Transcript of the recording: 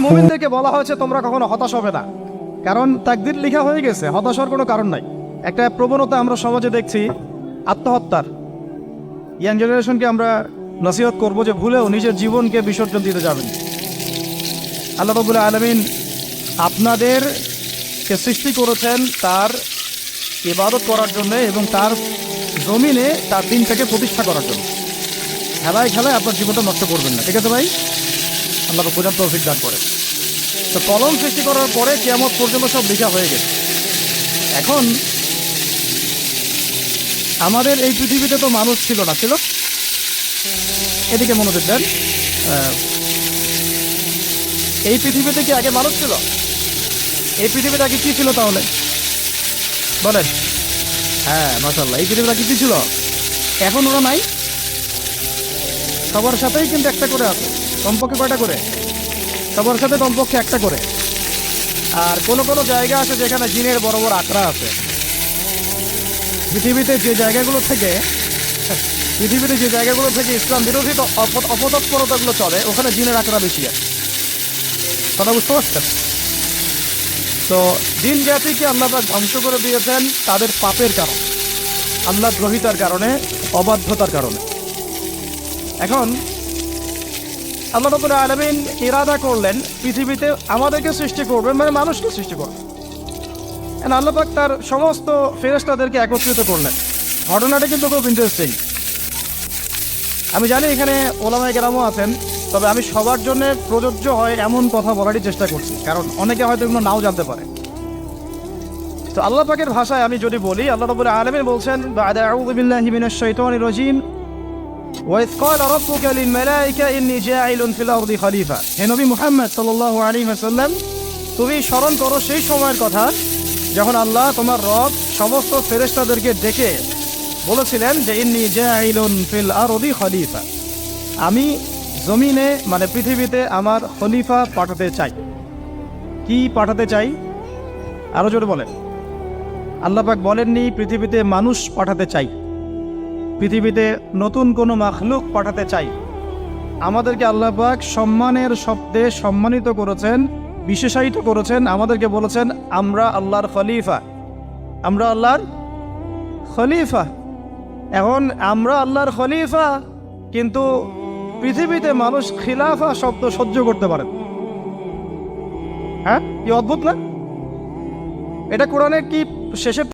মুমিনদেরকে বলা হয়েছে তোমরা কখনো হতাশ হবে না, কারণ তাকদীর লেখা হয়ে গেছে, হতাশার কোনো কারণ নাই। একটা প্রবণতা আমরা সমাজে দেখছি আত্মহত্যার। ইয়াং জেনারেশনকে আমরা নসিহত করব যে ভুলেও নিজের জীবনকে বিসর্জন দিতে যাবেন। আল্লাহ রাব্বুল আলামিন আপনাদেরকে সৃষ্টি করেছেন তার ইবাদত করার জন্য এবং তার জমিনে তার দিনটাকে প্রতিষ্ঠা করার জন্য। খেলায় খেলায় আপনার জীবনটা নষ্ট করবেন না, ঠিক আছে ভাই? আল্লাহ বোঝার তৌফিক দান করে। তো কলম সৃষ্টি করার পরে কিয়ামত পর্যন্ত সব লেখা হয়ে গেছে। এখন আমাদের এই পৃথিবীতে তো মানুষ ছিল না, ছিল? এদিকে মনোযোগ দেন। এই পৃথিবীতে কি আগে মানুষ ছিল? এই পৃথিবীতে আগে কি ছিল তাহলে বলেন? হ্যাঁ, মাশাআল্লাহ। এই পৃথিবীতে কি ছিল? এখন ওরা নাই? সবার সাথেই কিন্তু একটা করে আছে। কমপক্ষে কয়টা করে? সবার সাথে কমপক্ষে একটা করে। আর কোনো কোনো জায়গা আছে যেখানে জিনের বড় বড় আখড়া আছে। পৃথিবীতে যে জায়গাগুলো থেকে ইসলাম বিরোধী অপতৎপরতাগুলো চলে, ওখানে জিনের আখড়া বেশি আছে। কথা বুঝতে পারছেন? তো জিন জাতিকে আল্লাহ পাক ধ্বংস করে দিয়েছেন তাদের পাপের কারণে, আল্লাহ দ্রোহিতার কারণে, অবাধ্যতার কারণে। এখন আল্লাহ রাব্বুল আলামিন ইরাদা করলেন পৃথিবীতে আমাদেরকে সৃষ্টি করবেন, মানে মানুষকে সৃষ্টি করবেন। আল্লাহ পাক তার সমস্ত ফেরেশতাদেরকে একত্রিত করলেন। ঘটনাটা কিন্তু খুব ইন্টারেস্টিং। আমি জানি এখানে ওলামায়ে কেরামও আছেন, তবে আমি সবার জন্য প্রযোজ্য হয় এমন কথা বলারই চেষ্টা করছি, কারণ অনেকে হয়তো এগুলো নাও জানতে পারে। তো আল্লাহ পাকের ভাষায় আমি যদি বলি, আল্লাহ রাব্বুল আলামিন বলছেন, বা'দা আউযু বিল্লাহি মিনাশ শাইতানির রাজীম, ওয়াইয ক্বালা রাব্বুকা লিল মালায়েকা ইন্নী জাঈলুন ফিল আরদি খলিফা। হে নবী মুহাম্মদ সাল্লাল্লাহু আলাইহি ওয়াসাল্লাম, তুমি স্মরণ করো সেই সময়ের কথা যখন আল্লাহ তোমার রব সমস্ত ফেরেশতাদেরকে ডেকে বলেছিলেন যে ইন্নী জাঈলুন ফিল আরদি খলিফা, আমি জমিনে মানে পৃথিবীতে আমার খলিফা পাঠাতে চাই। কি পাঠাতে চাই? আরো জোরে বলেন। আল্লাহ পাক বলেননি পৃথিবীতে মানুষ পাঠাতে চাই, পৃথিবীতে নতুন কোনো মাখলুক পাঠাতে চাই। আমাদেরকে আল্লাহ পাক সম্মানের শব্দে সম্মানিত করেছেন, বিশেষায়িত করেছেন। আমাদেরকে বলেছেন আমরা আল্লাহর খলিফা, আমরা আল্লাহর খলিফা। এখন আমরা আল্লাহর খলিফা, কিন্তু পৃথিবীতে মানুষ খিলাফা শব্দ সহ্য করতে পারে। হ্যাঁ, কি অদ্ভুত না? এটা কোরআনের কি শেষে